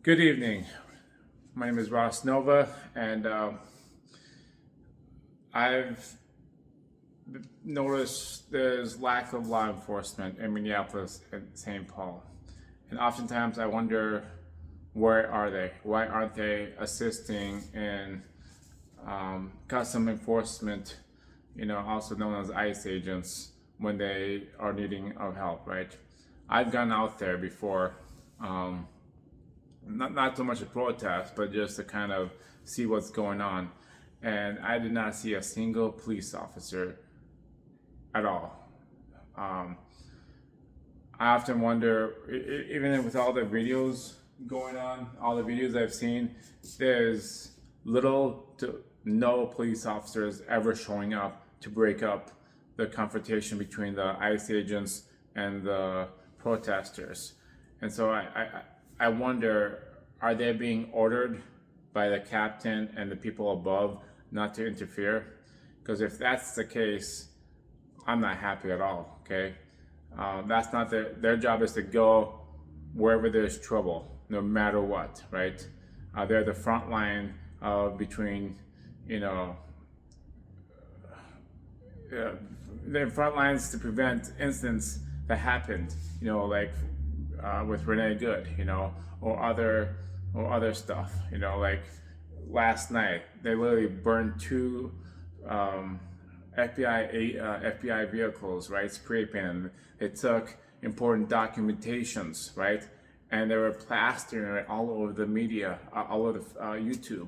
Good evening. My name is Ross Nova, and I've noticed there's lack of law enforcement in Minneapolis and St. Paul. And oftentimes I wonder, where are they? Why aren't they assisting in custom enforcement, also known as ICE agents, when they are needing of help, right? I've gone out there before. Not so much a protest, but just to kind of see what's going on. And I did not see a single police officer at all. Um, I often wonder, even with all the videos going on, all the videos I've seen, there's little to no police officers ever showing up to break up the confrontation between the ICE agents and the protesters. And so I wonder, are they being ordered by the captain and the people above not to interfere? Because if that's the case, I'm not happy at all, okay? That's not their job is to go wherever there's trouble, no matter what, right? They're the front line between, the front lines to prevent incidents that happened, like with Renee Good, or other stuff, like last night they literally burned two FBI vehicles, right? Spray painted. They took important documentations, right? And they were plastering it all over the media, all over the YouTube,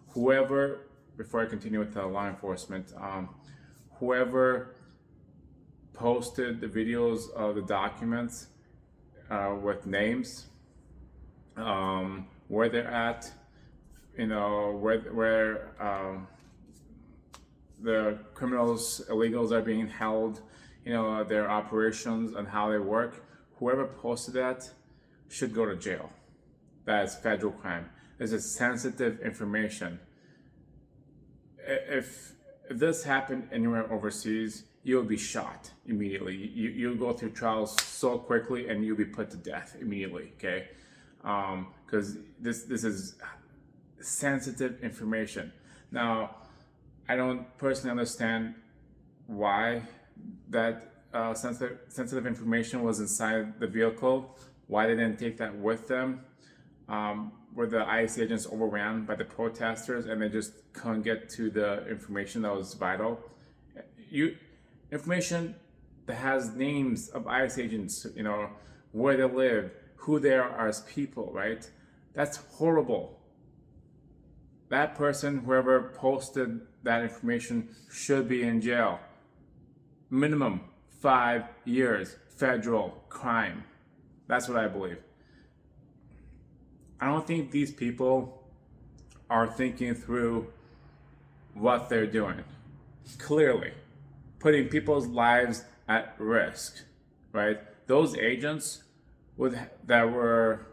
whoever, before I continue with the law enforcement, whoever posted the videos of the documents with names, where they're at, where the criminals, illegals are being held, their operations and how they work. Whoever posted that should go to jail. That is federal crime. This is sensitive information. If this happened anywhere overseas, you'll be shot immediately. You'll go through trials so quickly and you'll be put to death immediately, okay? Because this is sensitive information. Now, I don't personally understand why that sensitive information was inside the vehicle, why they didn't take that with them. Were the ICE agents overran by the protesters and they just couldn't get to the information that was vital? Information that has names of ICE agents, where they live, who they are as people, right? That's horrible. That person, whoever posted that information, should be in jail. Minimum 5 years, federal crime. That's what I believe. I don't think these people are thinking through what they're doing. Clearly, putting people's lives at risk, right? Those agents that were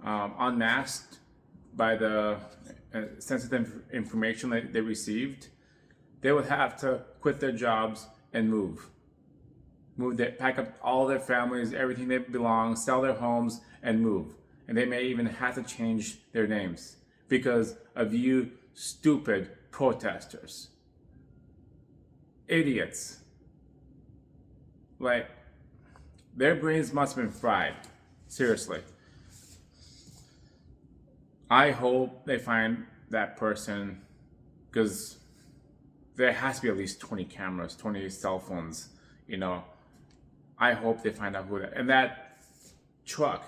unmasked by the sensitive information that they received, they would have to quit their jobs and pack up all their families, everything that belongs, sell their homes, and move. And they may even have to change their names because of you stupid protesters. Idiots. Like, their brains must have been fried. Seriously. I hope they find that person, because there has to be at least 20 cameras, 20 cell phones, I hope they find out who that, and that truck,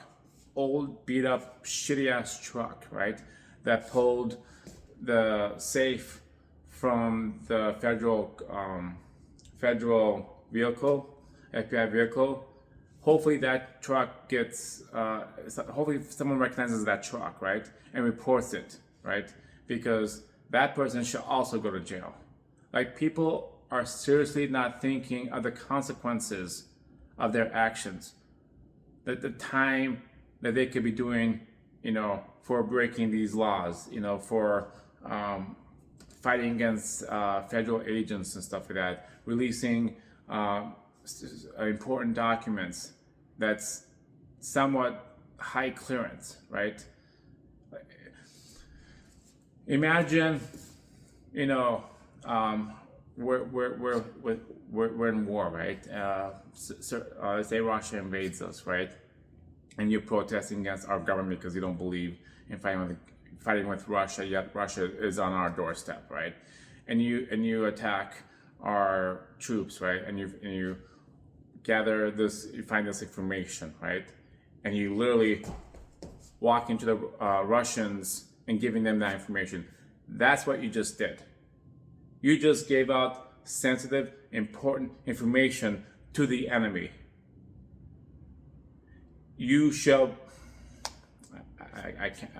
old beat up shitty ass truck, right? That pulled the safe from the federal vehicle, FBI vehicle. Hopefully that truck gets, hopefully someone recognizes that truck, right? And reports it, right? Because that person should also go to jail. Like, people are seriously not thinking of the consequences of their actions. The time that they could be doing, for breaking these laws, for fighting against federal agents and stuff like that, releasing important documents that's somewhat high clearance, right? Imagine, you know, we're in war, right? Say Russia invades us, right? And you're protesting against our government because you don't believe in fighting with Russia, yet Russia is on our doorstep, right? And you attack our troops, right? And you gather this, you find this information, right? And you literally walk into the Russians and giving them that information. That's what you just did. You just gave out sensitive, important information to the enemy. You shall, I can't,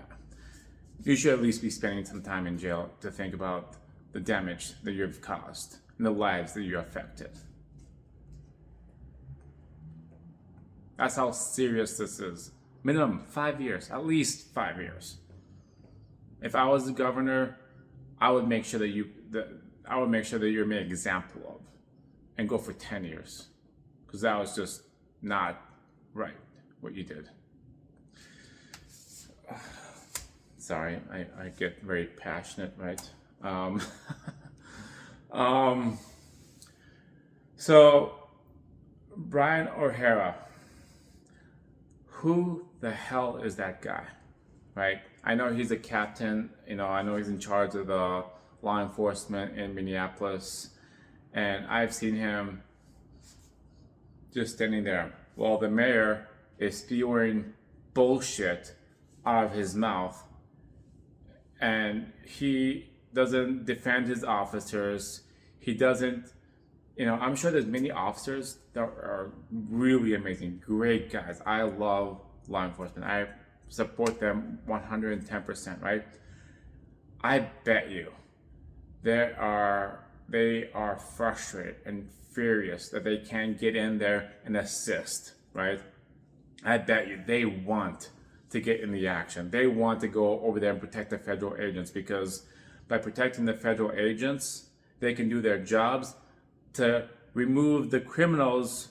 you should at least be spending some time in jail to think about the damage that you've caused and the lives that you affected. That's how serious this is. Minimum 5 years, at least 5 years. If I was the governor, I would make sure that you're made an example of, and go for 10 years, because that was just not right what you did. Sorry, I get very passionate, right? So Brian O'Hara, who the hell is that guy, right? I know he's a captain, I know he's in charge of the law enforcement in Minneapolis, and I've seen him just standing there while the mayor is spewing bullshit out of his mouth, and he doesn't defend his officers. He doesn't, I'm sure there's many officers that are really amazing, great guys. I love law enforcement. I support them 110%, right? I bet you they are frustrated and furious that they can't get in there and assist, right? I bet you they want to get in the action. They want to go over there and protect the federal agents, because by protecting the federal agents, they can do their jobs to remove the criminals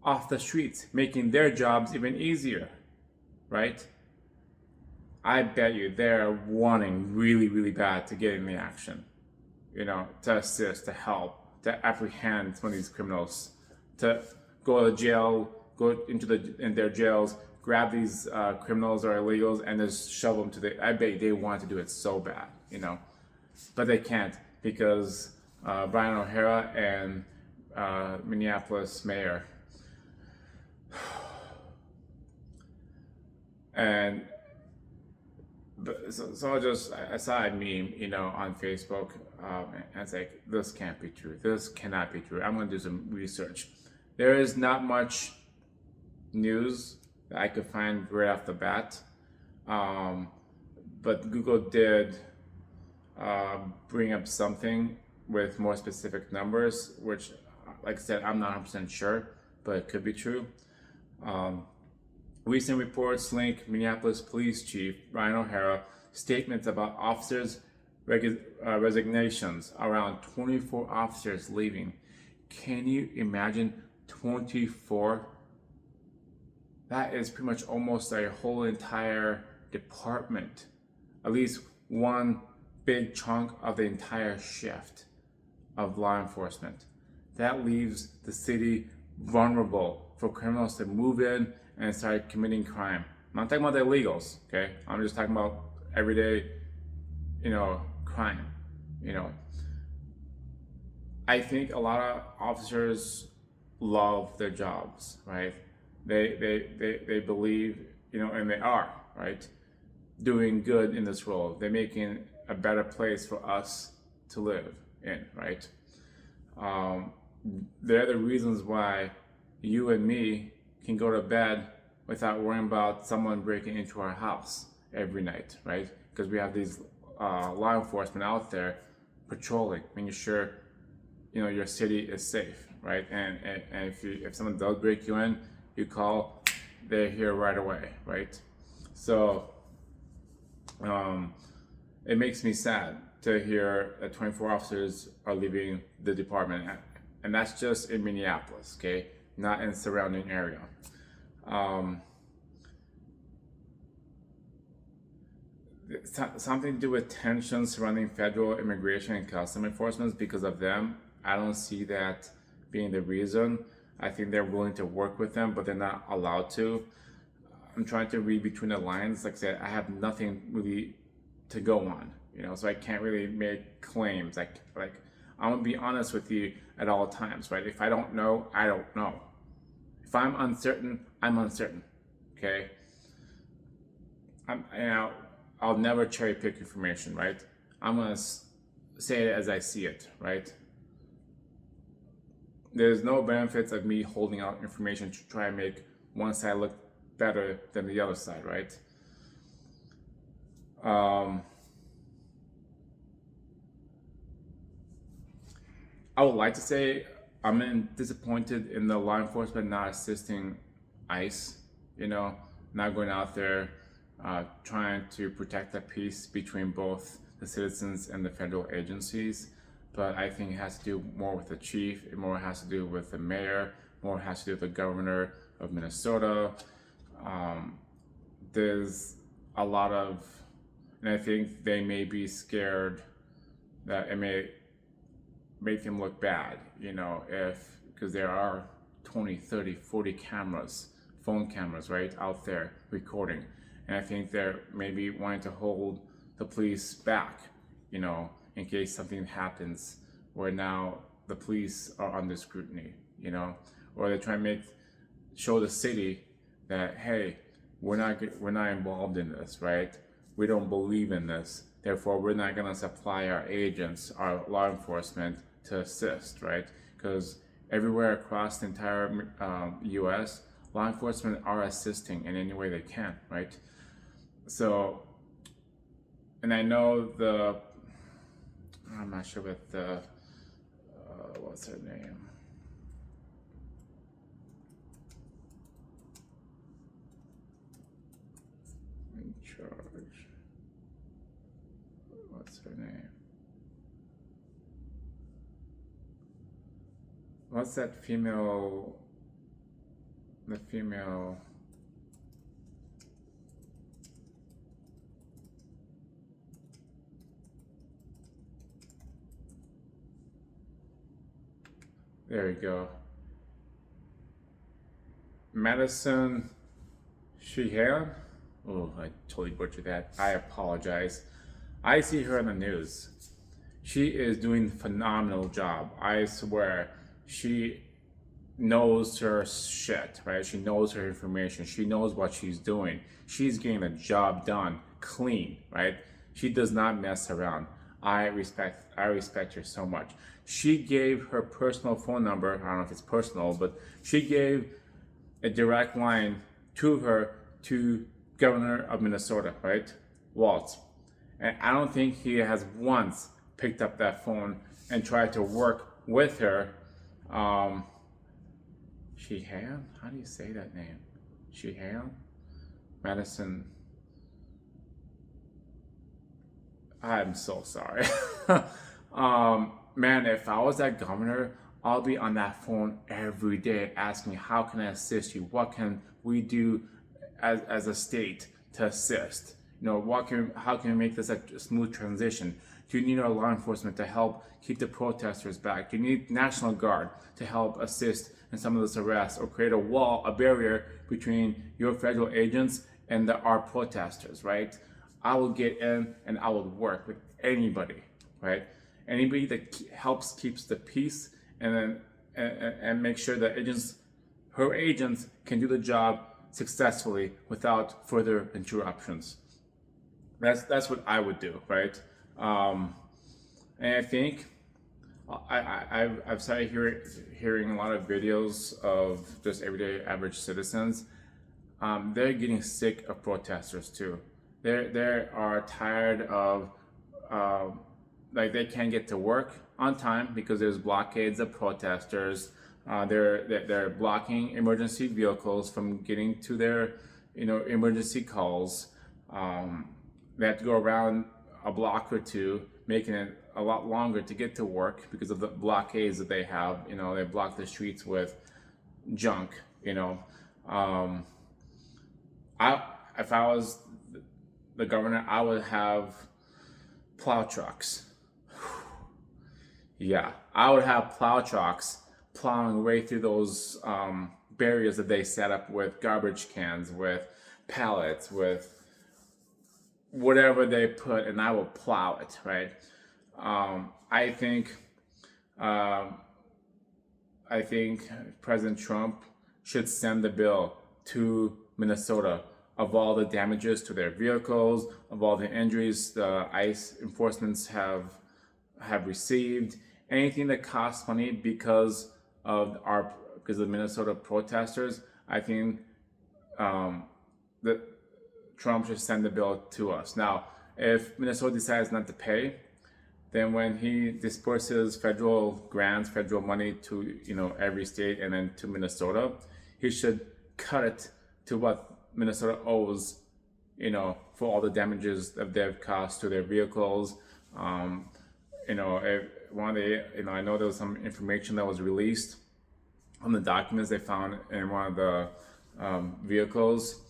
off the streets, making their jobs even easier, right? I bet you they're wanting really, really bad to get in the action, to assist, to help, to apprehend some of these criminals, to go to jail, go in their jails, grab these criminals or illegals and just shove them to I bet they want to do it so bad, but they can't, because Brian O'Hara and Minneapolis mayor. And so I saw a meme, on Facebook, and it's like, this can't be true. This cannot be true. I'm going to do some research. There is not much news that I could find right off the bat, but Google did bring up something with more specific numbers, which, like I said, I'm not 100% sure, but it could be true. Recent reports link Minneapolis Police Chief Brian O'Hara statements about officers' resignations. Around 24 officers leaving. Can you imagine 24? That is pretty much almost a whole entire department. At least one big chunk of the entire shift of law enforcement. That leaves the city vulnerable for criminals to move in and start committing crime. I'm not talking about the illegals, okay? I'm just talking about everyday, crime, I think a lot of officers love their jobs, right? They believe, and they are, right, doing good in this role. They're making a better place for us to live in, right? They're the reasons why you and me can go to bed without worrying about someone breaking into our house every night, right? Because we have these law enforcement out there patrolling, making sure your city is safe, right? And if someone does break you in, you call, they're here right away, right? So it makes me sad to hear that 24 officers are leaving the department, and that's just in Minneapolis, okay, not in the surrounding area. Something to do with tensions surrounding federal immigration and customs enforcement. Because of them, I don't see that being the reason. I think they're willing to work with them, but they're not allowed to. I'm trying to read between the lines. Like I said, I have nothing really to go on, so I can't really make claims. Like I'm gonna be honest with you at all times, right? If I don't know, I don't know. If I'm uncertain, I'm uncertain. Okay. I'll never cherry pick information, right? I'm gonna say it as I see it, right? There's no benefits of me holding out information to try and make one side look better than the other side, right? I would like to say I'm disappointed in the law enforcement not assisting ICE, not going out there trying to protect the peace between both the citizens and the federal agencies. But I think it has to do more with the chief, it more has to do with the mayor, more has to do with the governor of Minnesota. There's a lot of, and I think they may be scared that it may make them look bad, because there are 20, 30, 40 cameras, phone cameras, right, out there recording. And I think they're maybe wanting to hold the police back, in case something happens where now the police are under scrutiny, or they're trying to show the city that, hey, we're not involved in this, right? We don't believe in this. Therefore, we're not going to supply our agents, our law enforcement to assist, right? Because everywhere across the entire U.S., law enforcement are assisting in any way they can, right? So, and I know I'm not sure what what's her name? In charge. What's her name? What's that female? The female. There we go. Madison Sheehan. Oh, I totally butchered that. I apologize. I see her on the news. She is doing a phenomenal job. I swear, she knows her shit, right? She knows her information. She knows what she's doing. She's getting the job done clean, right? She does not mess around. I respect her so much. She gave her personal phone number. I don't know if it's personal, but she gave a direct line to Governor of Minnesota, right? Walz. And I don't think he has once picked up that phone and tried to work with her. Sheehan? How do you say that name? Sheehan? Madison. I'm so sorry. Man, if I was that governor, I'll be on that phone every day asking, how can I assist you? What can we do as a state to assist? How can we make this a smooth transition? Do you need our law enforcement to help keep the protesters back? Do you need National Guard to help assist in some of this arrests, or create a wall, a barrier between your federal agents and our protesters, right? I will get in and I will work with anybody, right? Anybody that helps keeps the peace and make sure that her agents can do the job successfully without further interruptions. That's what I would do, right? And I think I've started hearing a lot of videos of just everyday average citizens. They're getting sick of protesters too. They are tired of they can't get to work on time because there's blockades of protesters. They're blocking emergency vehicles from getting to their emergency calls. They have to go around a block or two, making it a lot longer to get to work because of the blockades that they have. They block the streets with junk. I if I was the governor, I would have plow trucks. Yeah, I would have plow trucks plowing right through those barriers that they set up with garbage cans, with pallets, with whatever they put, and I will plow it, right? I think President Trump should send the bill to Minnesota of all the damages to their vehicles, of all the injuries the ICE enforcements have received, anything that costs money because of the Minnesota protesters. I think that Trump should send the bill to us. Now, if Minnesota decides not to pay, then when he disperses federal grants, federal money to every state and then to Minnesota, he should cut it to what Minnesota owes, for all the damages that they've caused to their vehicles. If one of the, I know there was some information that was released on the documents they found in one of the vehicles.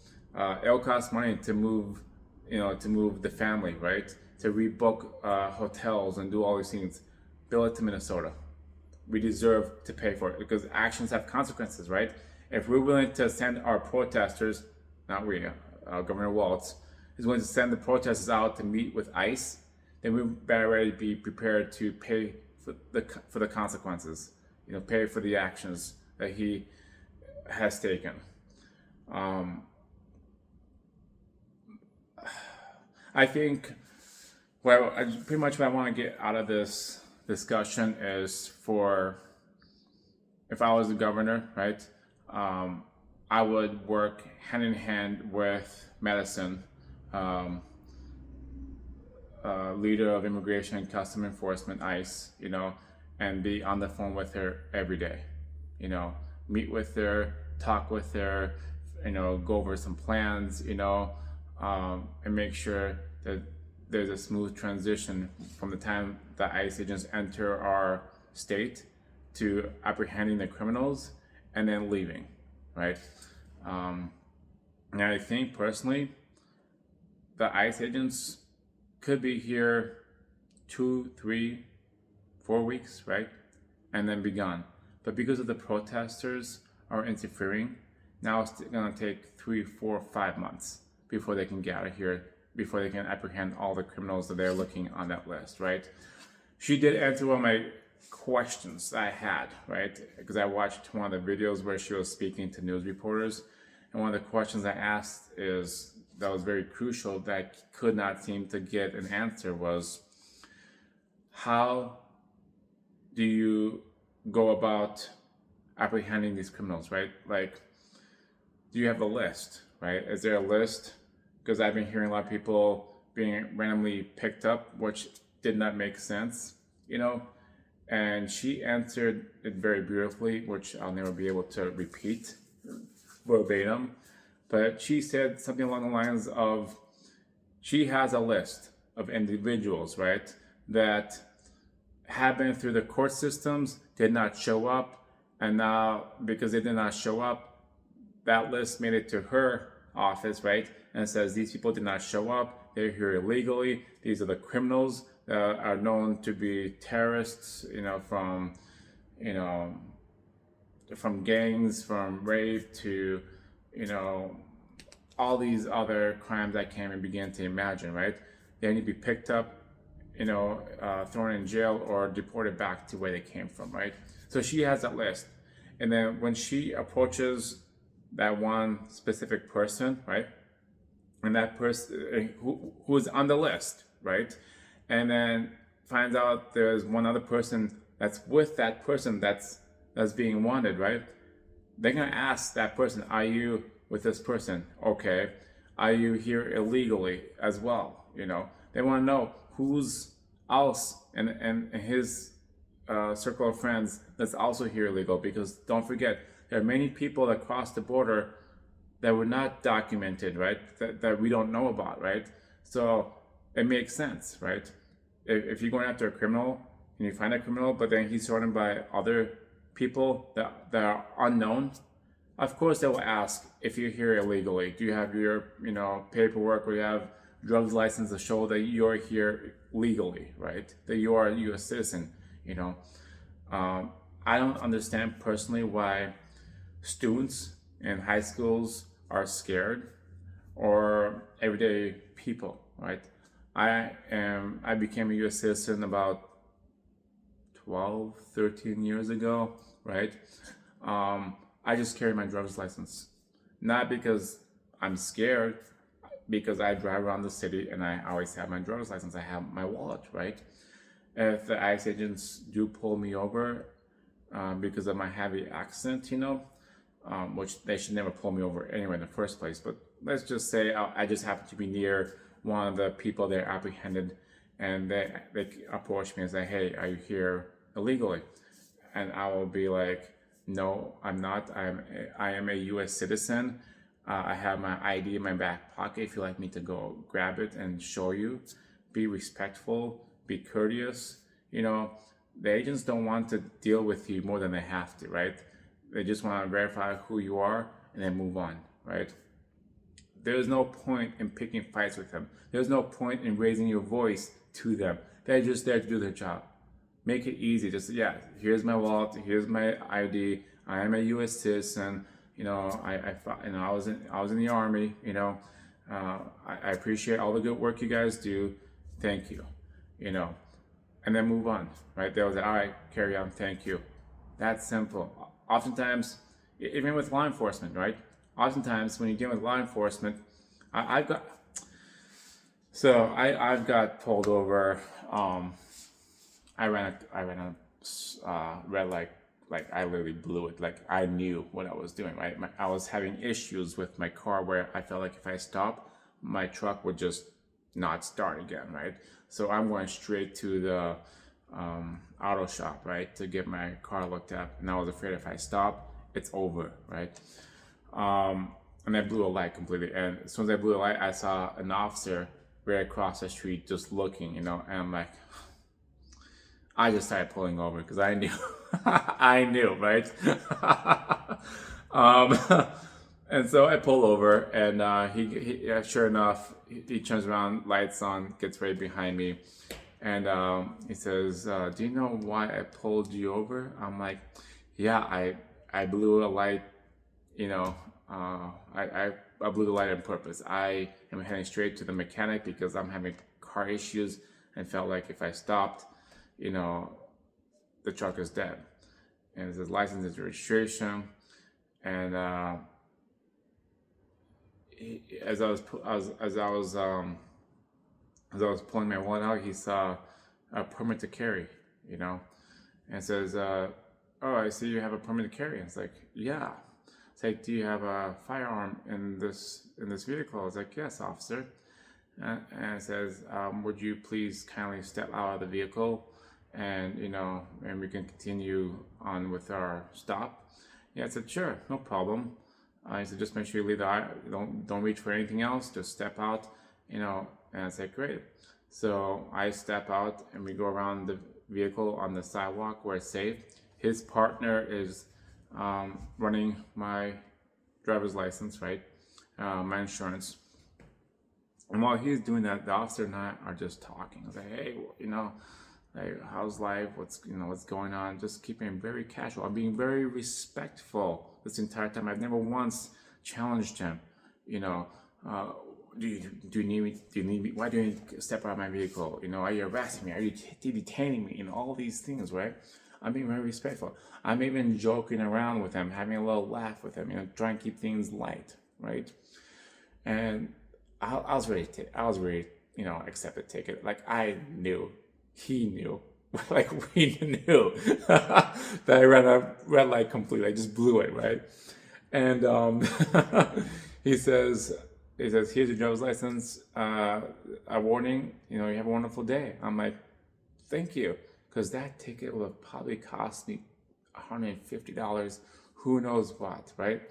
It'll cost money to move, the family, right? To rebook hotels and do all these things. Bill it to Minnesota. We deserve to pay for it because actions have consequences, right? If we're willing to send our protesters, not we, Governor Walz is going to send the protesters out to meet with ICE, then we better already be prepared to pay for the consequences. Pay for the actions that he has taken. I think pretty much what I want to get out of this discussion is if I was the governor, right? I would work hand in hand with Madison, leader of Immigration and Custom Enforcement, ICE, and be on the phone with her every day. Meet with her, talk with her, go over some plans, and make sure that there's a smooth transition from the time the ICE agents enter our state to apprehending the criminals and then leaving, right? And I think personally, the ICE agents could be here 2, 3, 4 weeks, right? And then be gone. But because of the protesters are interfering, now it's gonna take 3, 4, 5 months before they can get out of here, before they can apprehend all the criminals that they're looking on that list, right? She did answer one of my questions I had, right? Because I watched one of the videos where she was speaking to news reporters, and one of the questions I asked that was very crucial that I could not seem to get an answer was, how do you go about apprehending these criminals, right? Like, do you have a list, right? Is there a list? Because I've been hearing a lot of people being randomly picked up, which did not make sense, And she answered it very beautifully, which I'll never be able to repeat verbatim. But she said something along the lines of, she has a list of individuals, right, that have been through the court systems, did not show up, and now because they did not show up, that list made it to her office, right, and says these people did not show up, they're here illegally, these are the criminals that are known to be terrorists, from gangs, from rape to, all these other crimes I can't even begin to imagine, right? They need to be picked up, thrown in jail or deported back to where they came from, right? So she has that list. And then when she approaches that one specific person, right? And that person who is on the list, right? And then finds out there's one other person that's with that person that's being wanted, right? They're gonna ask that person, are you with this person? Okay. Are you here illegally as well? They want to know who's else in his circle of friends that's also here illegal, because don't forget, there are many people that crossed the border that were not documented, right? That we don't know about, right? So it makes sense, right? if you're going after a criminal and you find a criminal, but then he's surrounded by other people that are unknown, of course they will ask if you're here illegally. Do you have your paperwork, or you have drugs license to show that you're here legally, right? That you are a U.S. citizen. You know, I don't understand personally why students in high schools are scared, or everyday people, right? I became a U.S. citizen about 12, 13 years ago, right? I just carry my driver's license, not because I'm scared, because I drive around the city and I always have my driver's license. I have my wallet, right? If the ICE agents do pull me over because of my heavy accent, which they should never pull me over anyway in the first place. But let's just say I just happen to be near one of the people they're apprehended, and they approach me and say, "Hey, are you here illegally?" And I will be like, "No, I'm not. I am a U.S. citizen. I have my ID in my back pocket. If you'd like me to go grab it and show you, be respectful, be courteous. The agents don't want to deal with you more than they have to, right? They just want to verify who you are and then move on, right? There's no point in picking fights with them. There's no point in raising your voice to them. They're just there to do their job. Make it easy. Just, yeah, here's my wallet. Here's my ID. I am a U.S. citizen. I was in the Army. I appreciate all the good work you guys do. Thank you. And then move on, right? They was like, all right, carry on. Thank you. That's simple. Oftentimes, even with law enforcement, right? Oftentimes, when you're dealing with law enforcement, I've got pulled over. I ran a red light. Like I literally blew it. Like I knew what I was doing, right? I was having issues with my car where I felt like if I stopped, my truck would just not start again, right? So I'm going straight to the auto shop, right, to get my car looked at. And I was afraid if I stop, it's over, right? And I blew a light completely. And as soon as I blew a light, I saw an officer right across the street just looking, and I'm like, I just started pulling over because I knew, I knew, right? And so I pull over, and he sure enough, he turns around, lights on, gets right behind me, and he says, "Do you know why I pulled you over?" I'm like, "Yeah, I blew a light, I blew the light on purpose. I am heading straight to the mechanic because I'm having car issues and felt like if I stopped, the truck is dead." And it says license and registration, and as I was pulling my wallet out, he saw a permit to carry, and says, "Oh, I see you have a permit to carry." And it's like, "Yeah." It's like, "Do you have a firearm in this vehicle?" I was like, "Yes, officer." And it says, "Would you please kindly step out of the vehicle, and and we can continue on with our stop?" Yeah, I said, "Sure, no problem." I said, "Just make sure you leave the aisle. Don't reach for anything else. Just step out, And I said, "Great." So I step out, and we go around the vehicle on the sidewalk where it's safe. His partner is running my driver's license, right? My insurance. And while he's doing that, the officer and I are just talking. I was like, "Hey, hey, how's life? What's going on?" Just keeping it very casual. I'm being very respectful this entire time. I've never once challenged him. Do you need me? Do you need me? Why do you need to step out of my vehicle? Are you arresting me? Are you detaining me? All these things, right? I'm being very respectful. I'm even joking around with him, having a little laugh with him, trying to keep things light, right? And I was ready to, accept the ticket. Like I knew, he knew, like we knew that I ran a red light completely. I just blew it, right? And he says, "Here's your driver's license. A warning. You have a wonderful day." I'm like, "Thank you," because that ticket would have probably cost me $150. Who knows what, right?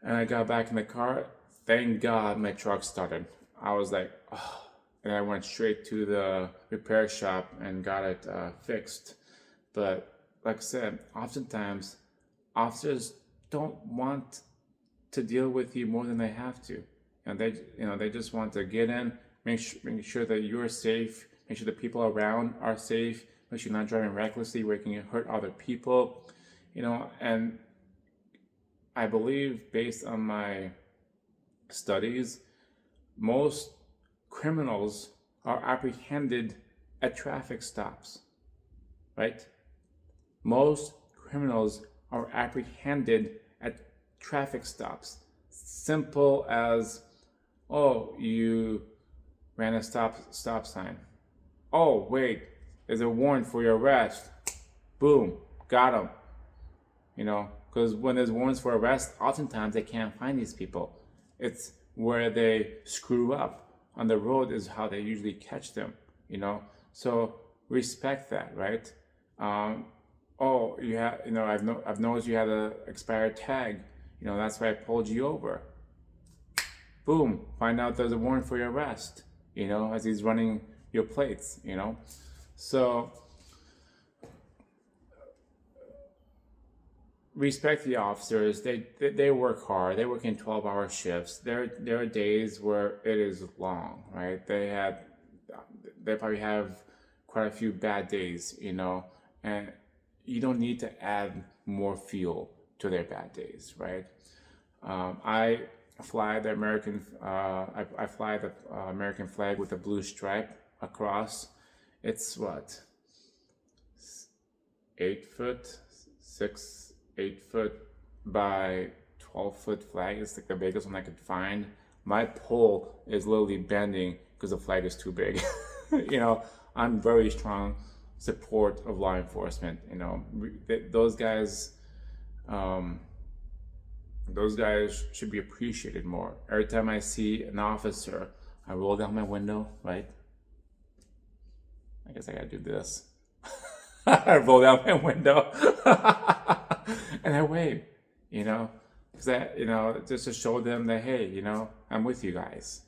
And I got back in the car. Thank God my truck started. I was like, oh. and I went straight to the repair shop and got it fixed. But like I said, oftentimes officers don't want to deal with you more than they have to, and they just want to get in, make sure that you're safe, make sure the people around are safe, make sure you're not driving recklessly where you can hurt other people, and I believe, based on my studies, most criminals are apprehended at traffic stops, right? Most criminals are apprehended at traffic stops. Simple as, oh, you ran a stop sign. Oh, wait, there's a warrant for your arrest. Boom, got him. Because when there's warrants for arrest, oftentimes they can't find these people. It's where they screw up on the road is how they usually catch them. So respect that, right? Oh, you have, I've noticed you had a expired tag. That's why I pulled you over. Boom, find out there's a warrant for your arrest. As he's running your plates. So respect the officers. They work hard. They work in 12-hour shifts. There are days where it is long, right? They probably have quite a few bad days, and you don't need to add more fuel to their bad days, right? I fly the American American flag with a blue stripe across. It's what, 8 foot by 12-foot flag. It's like the biggest one I could find. My pole is literally bending because the flag is too big. I'm very strong support of law enforcement. Those guys should be appreciated more. Every time I see an officer, I roll down my window, right? I guess I gotta do this. I roll down my window and I wave, because just to show them that, hey, I'm with you guys,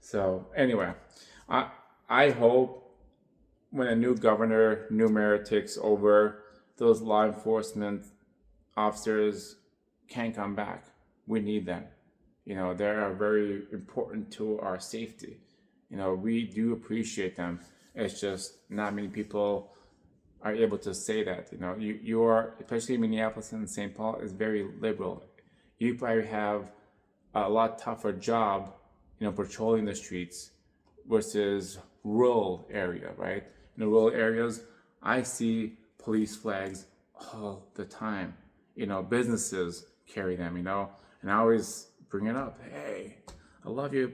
So anyway, I hope when a new governor, new mayor takes over, those law enforcement officers can come back. We need them. They are very important to our safety. We do appreciate them. It's just not many people are able to say that. You are, especially Minneapolis and St. Paul, is very liberal. You probably have a lot tougher job, patrolling the streets versus rural area, right? In the rural areas, I see police flags all the time. Businesses carry them, and I always bring it up. Hey, I love your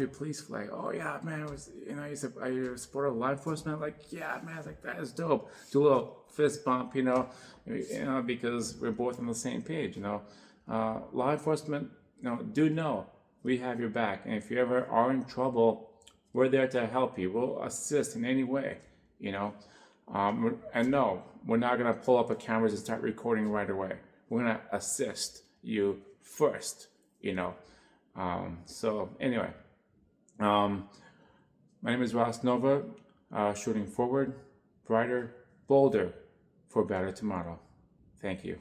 police flag. Oh yeah, man, are you a supporter of law enforcement? Like, yeah, man, that is dope. Do a little fist bump, because we're both on the same page. Law enforcement, do know we have your back, and if you ever are in trouble, we're there to help you. We'll assist in any way, and no, we're not gonna pull up a cameras and start recording right away. We're gonna assist you first, So anyway, my name is Ross Nova, shooting forward, brighter, bolder, for better tomorrow. Thank you.